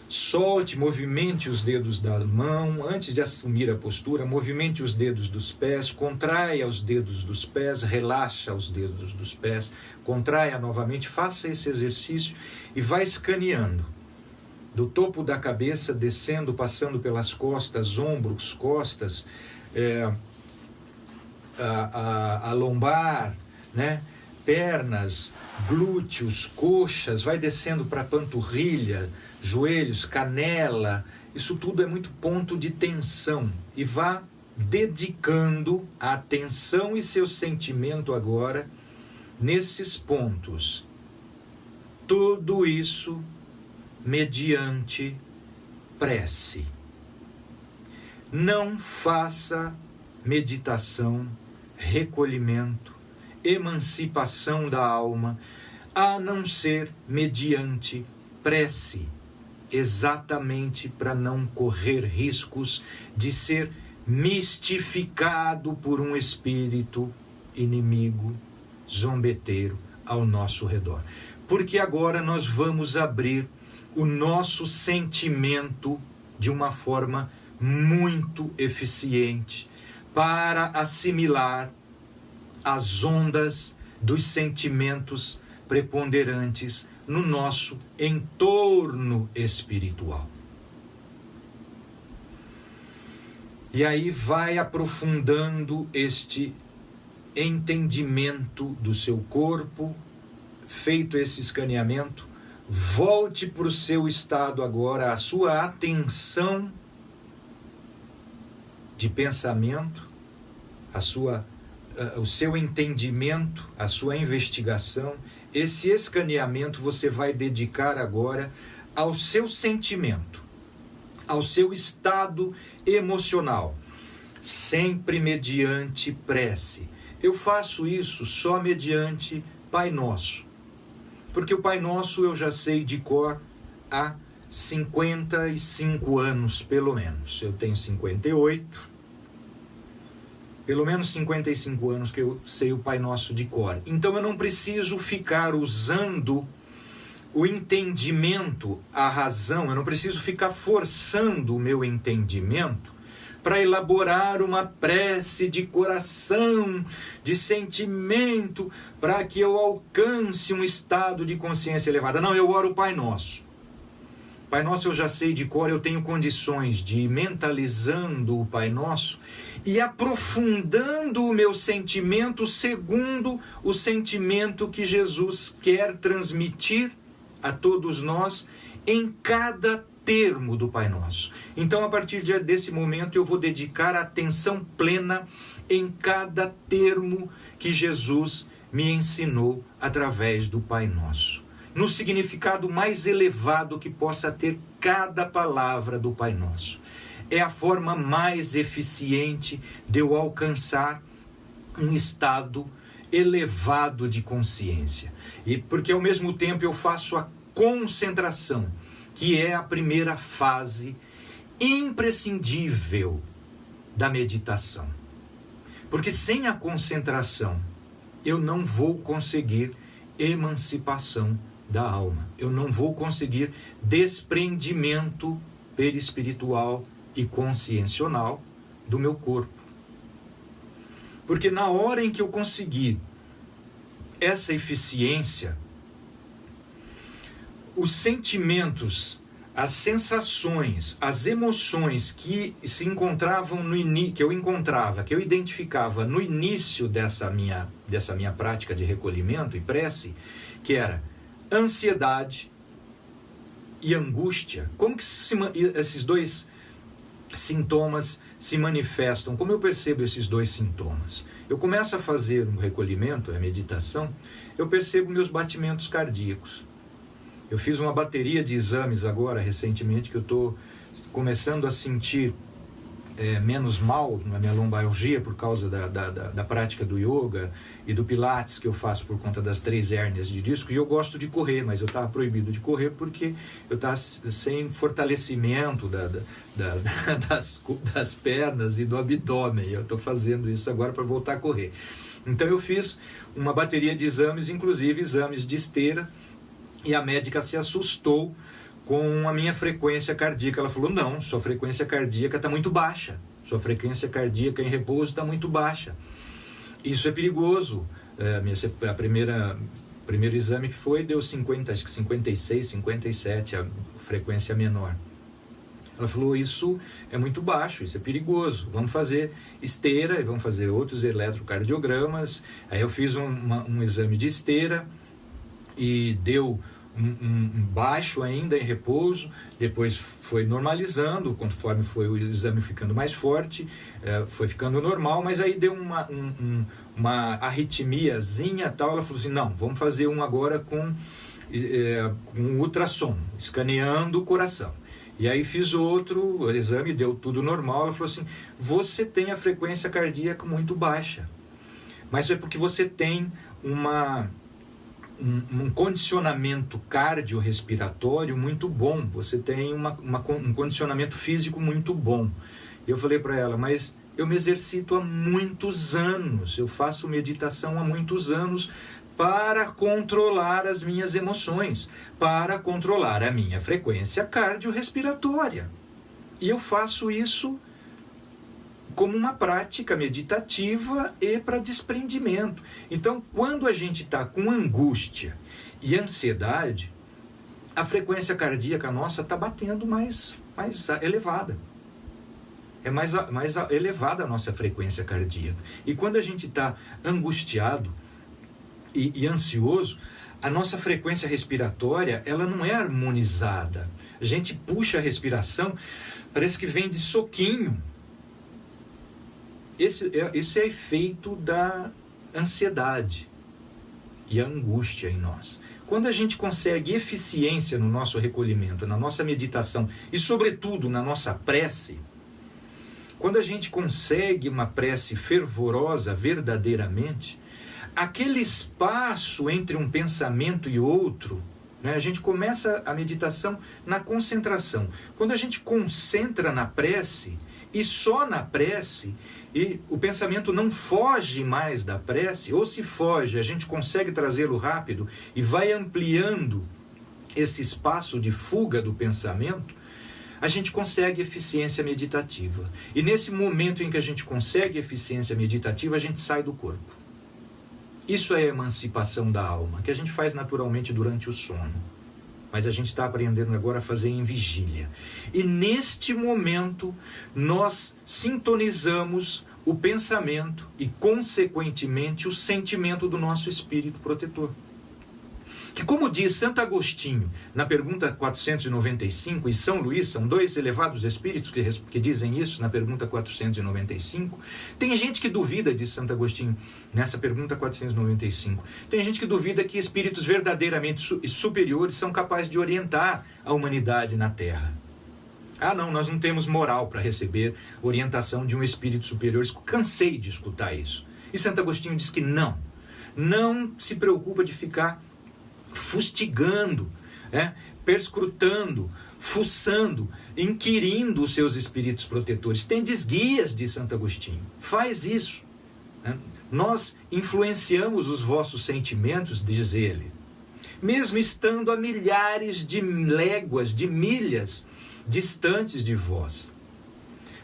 Solte, movimente os dedos da mão, antes de assumir a postura, movimente os dedos dos pés, contraia os dedos dos pés, relaxa os dedos dos pés, contraia novamente, faça esse exercício e vai escaneando. Do topo da cabeça, descendo, passando pelas costas, ombros, costas, a lombar, né? Pernas, glúteos, coxas, vai descendo para a panturrilha, joelhos, canela. Isso tudo é muito ponto de tensão. E vá dedicando a atenção e seu sentimento agora nesses pontos. Tudo isso mediante prece. Não faça meditação, recolhimento, emancipação da alma, a não ser mediante prece, exatamente para não correr riscos de ser mistificado por um espírito inimigo, zombeteiro ao nosso redor. Porque agora nós vamos abrir o nosso sentimento de uma forma muito eficiente para assimilar as ondas dos sentimentos preponderantes no nosso entorno espiritual. E aí vai aprofundando este entendimento do seu corpo, feito esse escaneamento, volte para o seu estado agora, a sua atenção de pensamento, o seu entendimento, a sua investigação. Esse escaneamento você vai dedicar agora ao seu sentimento, ao seu estado emocional, sempre mediante prece. Eu faço isso só mediante Pai Nosso, porque o Pai Nosso eu já sei de cor há 55 anos, pelo menos. Eu tenho 58, pelo menos 55 anos que eu sei o Pai Nosso de cor. Então eu não preciso ficar usando o entendimento, a razão, eu não preciso ficar forçando o meu entendimento para elaborar uma prece de coração, de sentimento, para que eu alcance um estado de consciência elevada. Não, eu oro o Pai Nosso. Pai Nosso eu já sei de cor, eu tenho condições de ir mentalizando o Pai Nosso e aprofundando o meu sentimento segundo o sentimento que Jesus quer transmitir a todos nós em cada termo do Pai Nosso. Então, a partir desse momento, eu vou dedicar atenção plena em cada termo que Jesus me ensinou através do Pai Nosso, no significado mais elevado que possa ter cada palavra do Pai Nosso. É a forma mais eficiente de eu alcançar um estado elevado de consciência. E porque ao mesmo tempo eu faço a concentração, que é a primeira fase imprescindível da meditação. Porque sem a concentração, eu não vou conseguir emancipação da alma. Eu não vou conseguir desprendimento perispiritual e consciencional do meu corpo. Porque na hora em que eu conseguir essa eficiência, os sentimentos, as sensações, as emoções que se encontravam que eu identificava no início dessa minha prática de recolhimento e prece, que era ansiedade e angústia. Como que esses dois sintomas se manifestam? Como eu percebo esses dois sintomas? Eu começo a fazer um recolhimento, a meditação, eu percebo meus batimentos cardíacos. Eu fiz uma bateria de exames agora, recentemente, que eu estou começando a sentir menos mal na minha lombalgia por causa da prática do yoga e do pilates que eu faço por conta das 3 hérnias de disco. E eu gosto de correr, mas eu estava proibido de correr porque eu estava sem fortalecimento das pernas e do abdômen. Eu estou fazendo isso agora para voltar a correr. Então eu fiz uma bateria de exames, inclusive exames de esteira, e a médica se assustou com a minha frequência cardíaca. Ela falou: não, sua frequência cardíaca está muito baixa. Sua frequência cardíaca em repouso está muito baixa. Isso é perigoso. Primeiro exame que foi, deu 50, acho que 56, 57, a frequência menor. Ela falou: isso é muito baixo, isso é perigoso. Vamos fazer esteira e vamos fazer outros eletrocardiogramas. Aí eu fiz um exame de esteira e deu um baixo ainda em repouso, depois foi normalizando, conforme foi o exame ficando mais forte, foi ficando normal, mas aí deu uma arritmiazinha tal. Ela falou assim: não, vamos fazer um agora com ultrassom, escaneando o coração. E aí fiz outro exame, deu tudo normal. Ela falou assim: você tem a frequência cardíaca muito baixa, mas é porque você tem um condicionamento cardiorrespiratório muito bom, você tem um condicionamento físico muito bom. E eu falei para ela: mas eu me exercito há muitos anos, eu faço meditação há muitos anos para controlar as minhas emoções, para controlar a minha frequência cardiorrespiratória. E eu faço isso como uma prática meditativa e para desprendimento. Então, quando a gente está com angústia e ansiedade, a frequência cardíaca nossa está batendo mais elevada. É mais elevada a nossa frequência cardíaca. E quando a gente está angustiado e ansioso, a nossa frequência respiratória, ela não é harmonizada. A gente puxa a respiração, parece que vem de soquinho. Esse é efeito da ansiedade e a angústia em nós. Quando a gente consegue eficiência no nosso recolhimento, na nossa meditação e, sobretudo, na nossa prece, quando a gente consegue uma prece fervorosa verdadeiramente, aquele espaço entre um pensamento e outro, né, a gente começa a meditação na concentração. Quando a gente concentra na prece, e só na prece, e o pensamento não foge mais da prece, ou se foge, a gente consegue trazê-lo rápido e vai ampliando esse espaço de fuga do pensamento, a gente consegue eficiência meditativa. E nesse momento em que a gente consegue eficiência meditativa, a gente sai do corpo. Isso é a emancipação da alma, que a gente faz naturalmente durante o sono. mas a gente está aprendendo agora a fazer em vigília. E neste momento, nós sintonizamos o pensamento e, consequentemente, o sentimento do nosso espírito protetor. Que, como diz Santo Agostinho na pergunta 495, e São Luís, são dois elevados espíritos que dizem isso na pergunta 495, tem gente que duvida, diz Santo Agostinho, nessa pergunta 495, tem gente que duvida que espíritos verdadeiramente superiores são capazes de orientar a humanidade na Terra. Ah, não, nós não temos moral para receber orientação de um espírito superior. Cansei de escutar isso. E Santo Agostinho diz que não se preocupa de ficar fustigando, perscrutando, fuçando, inquirindo os seus espíritos protetores. Tendes guias, diz Santo Agostinho. Faz isso. Nós influenciamos os vossos sentimentos, diz ele, mesmo estando a milhares de léguas, de milhas distantes de vós.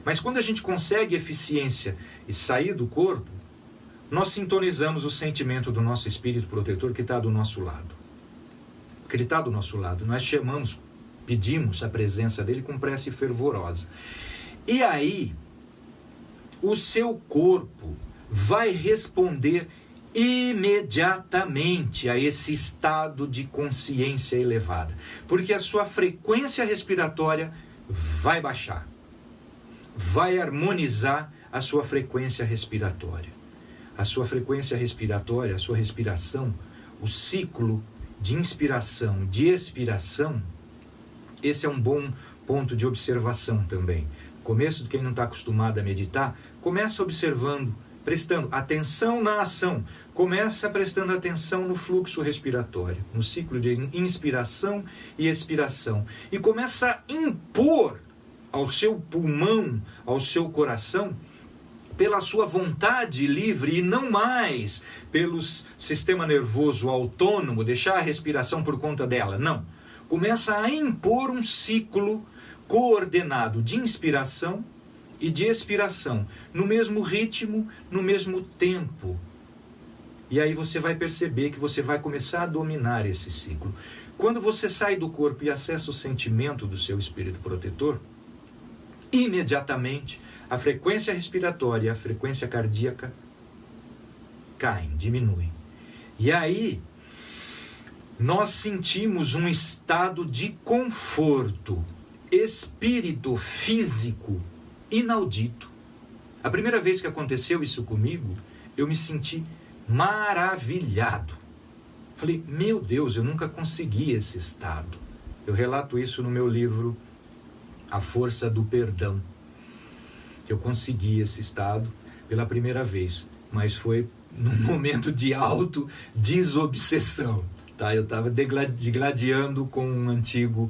Mas quando a gente consegue eficiência e sair do corpo, nós sintonizamos o sentimento do nosso espírito protetor que está do nosso lado. Porque ele está do nosso lado. Nós chamamos, pedimos a presença dele com prece fervorosa. E aí, o seu corpo vai responder imediatamente a esse estado de consciência elevada. Porque a sua frequência respiratória vai baixar. Vai harmonizar a sua frequência respiratória. A sua frequência respiratória, a sua respiração, o ciclo de inspiração, de expiração, esse é um bom ponto de observação também. No começo, de quem não está acostumado a meditar, começa observando, prestando atenção na ação, começa prestando atenção no fluxo respiratório, no ciclo de inspiração e expiração, e começa a impor ao seu pulmão, ao seu coração, pela sua vontade livre e não mais pelo sistema nervoso autônomo, deixar a respiração por conta dela, não. Começa a impor um ciclo coordenado de inspiração e de expiração, no mesmo ritmo, no mesmo tempo. E aí você vai perceber que você vai começar a dominar esse ciclo. Quando você sai do corpo e acessa o sentimento do seu espírito protetor, imediatamente a frequência respiratória e a frequência cardíaca caem, diminuem. E aí, nós sentimos um estado de conforto, espírito físico inaudito. A primeira vez que aconteceu isso comigo, eu me senti maravilhado. Falei, meu Deus, eu nunca consegui esse estado. Eu relato isso no meu livro A Força do Perdão. Eu consegui esse estado pela primeira vez, mas foi num momento de autodesobsessão. Tá? Eu estava digladiando com um antigo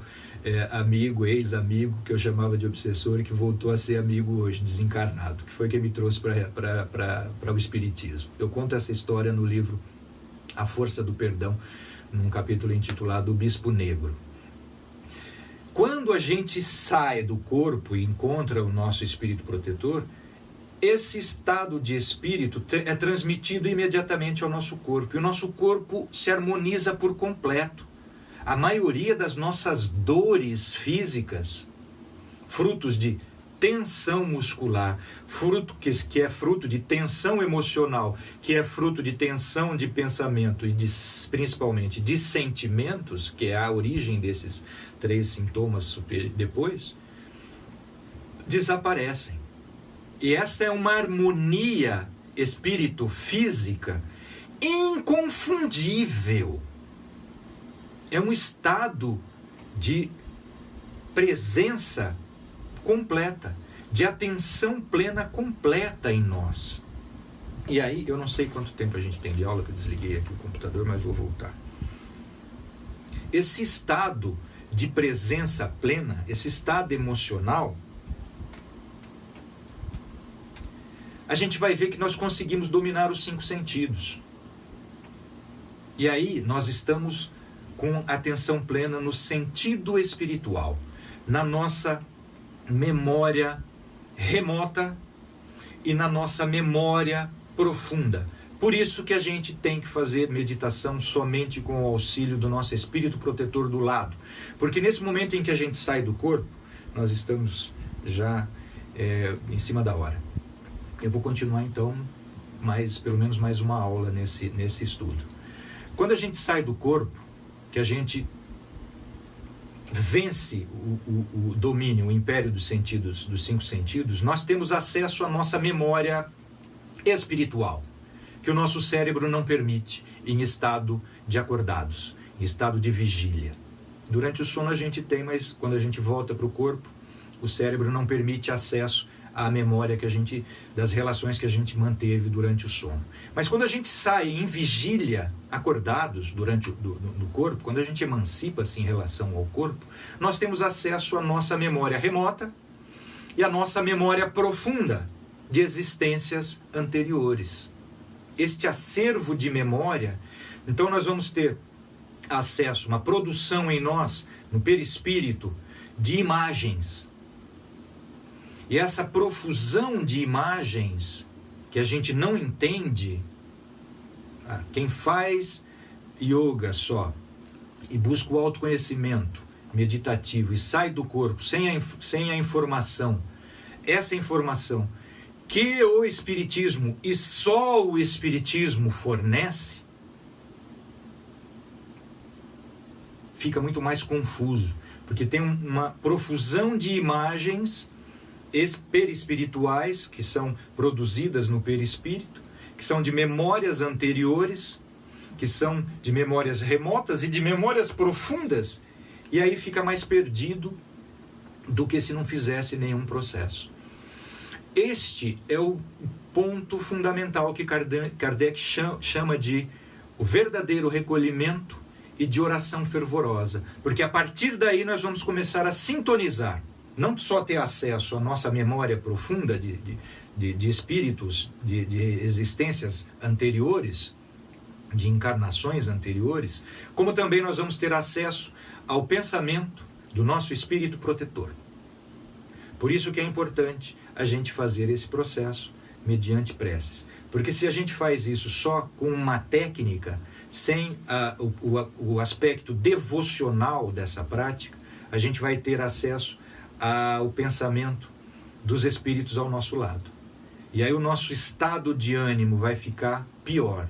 amigo, ex-amigo, que eu chamava de obsessor e que voltou a ser amigo hoje, desencarnado, que foi quem me trouxe para o Espiritismo. Eu conto essa história no livro A Força do Perdão, num capítulo intitulado O Bispo Negro. Quando a gente sai do corpo e encontra o nosso espírito protetor, esse estado de espírito é transmitido imediatamente ao nosso corpo. E o nosso corpo se harmoniza por completo. A maioria das nossas dores físicas, frutos de tensão muscular, que é fruto de tensão emocional, que é fruto de tensão de pensamento e principalmente de sentimentos, que é a origem desses 3 sintomas depois, desaparecem. E essa é uma harmonia espírito-física inconfundível. É um estado de presença completa, de atenção plena completa em nós. E aí, eu não sei quanto tempo a gente tem de aula, que eu desliguei aqui o computador, mas vou voltar. Esse estado de presença plena, esse estado emocional, a gente vai ver que nós conseguimos dominar os 5 sentidos. E aí nós estamos com atenção plena no sentido espiritual, na nossa memória remota e na nossa memória profunda, Por isso que a gente tem que fazer meditação somente com o auxílio do nosso espírito protetor do lado. Porque nesse momento em que a gente sai do corpo, nós estamos já em cima da hora. Eu vou continuar então pelo menos mais uma aula nesse estudo. Quando a gente sai do corpo, que a gente vence o domínio, o império dos sentidos, dos 5 sentidos, nós temos acesso à nossa memória espiritual, que o nosso cérebro não permite em estado de acordados, em estado de vigília. Durante o sono a gente tem, mas quando a gente volta para o corpo, o cérebro não permite acesso à memória das relações que a gente manteve durante o sono. Mas quando a gente sai em vigília, acordados no corpo, quando a gente emancipa-se em relação ao corpo, nós temos acesso à nossa memória remota e à nossa memória profunda de existências anteriores. Este acervo de memória, então nós vamos ter acesso, uma produção em nós, no perispírito, de imagens. E essa profusão de imagens que a gente não entende, quem faz yoga e busca o autoconhecimento meditativo e sai do corpo sem a informação, essa informação que o Espiritismo e só o Espiritismo fornece, fica muito mais confuso, porque tem uma profusão de imagens perispirituais que são produzidas no perispírito, que são de memórias anteriores, que são de memórias remotas e de memórias profundas, e aí fica mais perdido do que se não fizesse nenhum processo. Este é o ponto fundamental que Kardec chama de o verdadeiro recolhimento e de oração fervorosa, porque a partir daí nós vamos começar a sintonizar, não só ter acesso à nossa memória profunda de espíritos, de existências anteriores, de encarnações anteriores, como também nós vamos ter acesso ao pensamento do nosso espírito protetor. Por isso que é importante a gente fazer esse processo mediante preces. Porque se a gente faz isso só com uma técnica, sem o aspecto devocional dessa prática, a gente vai ter acesso ao pensamento dos espíritos ao nosso lado. E aí o nosso estado de ânimo vai ficar pior,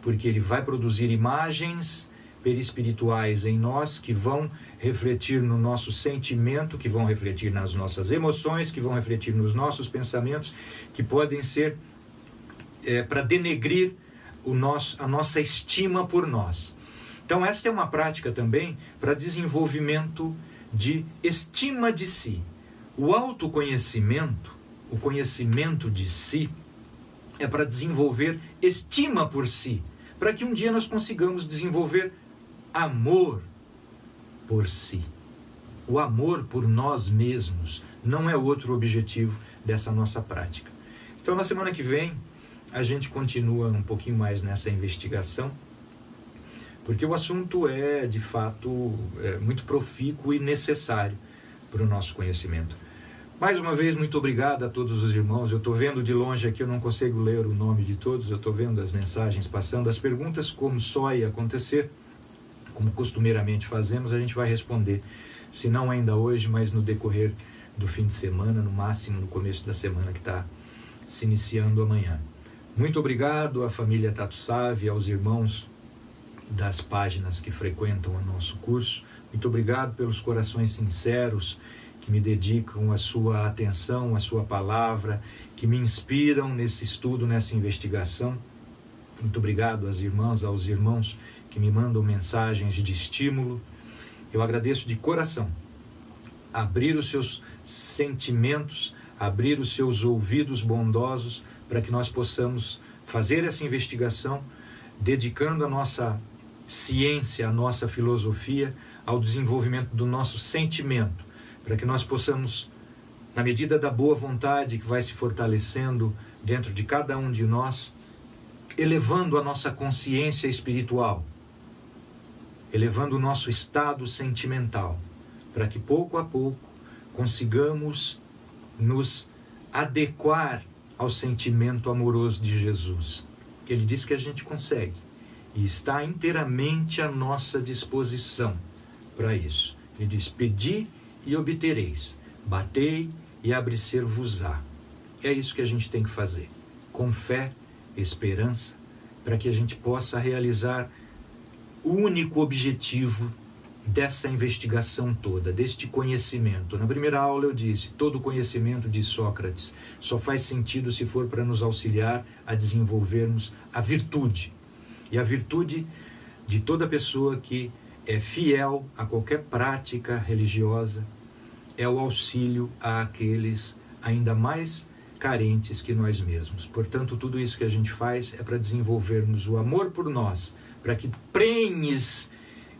porque ele vai produzir imagens perispirituais em nós que vão refletir no nosso sentimento, que vão refletir nas nossas emoções, que vão refletir nos nossos pensamentos, que podem ser para denegrir a nossa estima por nós. Então esta é uma prática também para desenvolvimento de estima de si. O autoconhecimento, o conhecimento de si, é para desenvolver estima por si, para que um dia nós consigamos desenvolver amor por si. O amor por nós mesmos não é outro objetivo dessa nossa prática. Então, na semana que vem, a gente continua um pouquinho mais nessa investigação, porque o assunto é, de fato, muito profícuo e necessário para o nosso conhecimento. Mais uma vez, muito obrigado a todos os irmãos. Eu estou vendo de longe aqui, eu não consigo ler o nome de todos, eu estou vendo as mensagens passando, as perguntas, como só ia acontecer, como costumeiramente fazemos, a gente vai responder, se não ainda hoje, mas no decorrer do fim de semana, no máximo no começo da semana que está se iniciando amanhã. Muito obrigado à família Tato Sávio, aos irmãos das páginas que frequentam o nosso curso. Muito obrigado pelos corações sinceros que me dedicam a sua atenção, a sua palavra, que me inspiram nesse estudo, nessa investigação. Muito obrigado às irmãs, aos irmãos que me mandam mensagens de estímulo. Eu agradeço de coração. Abrir os seus sentimentos, abrir os seus ouvidos bondosos para que nós possamos fazer essa investigação, dedicando a nossa ciência, a nossa filosofia ao desenvolvimento do nosso sentimento, para que nós possamos, na medida da boa vontade que vai se fortalecendo dentro de cada um de nós, elevando a nossa consciência espiritual, elevando o nosso estado sentimental, para que pouco a pouco consigamos nos adequar ao sentimento amoroso de Jesus. Ele diz que a gente consegue. E está inteiramente à nossa disposição para isso. Ele diz, pedi e obtereis. Batei e abre-ser-vos-á. É isso que a gente tem que fazer. Com fé, esperança, para que a gente possa realizar o único objetivo dessa investigação toda, deste conhecimento. Na primeira aula eu disse, todo conhecimento de Sócrates só faz sentido se for para nos auxiliar a desenvolvermos a virtude. E a virtude de toda pessoa que é fiel a qualquer prática religiosa é o auxílio àqueles ainda mais carentes que nós mesmos. Portanto, tudo isso que a gente faz é para desenvolvermos o amor por nós, para que prenhes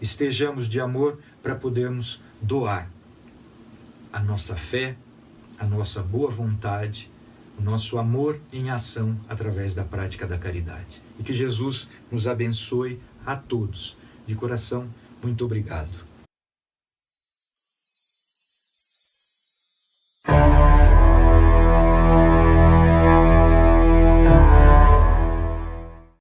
estejamos de amor para podermos doar a nossa fé, a nossa boa vontade, o nosso amor em ação através da prática da caridade. E que Jesus nos abençoe a todos. De coração, muito obrigado.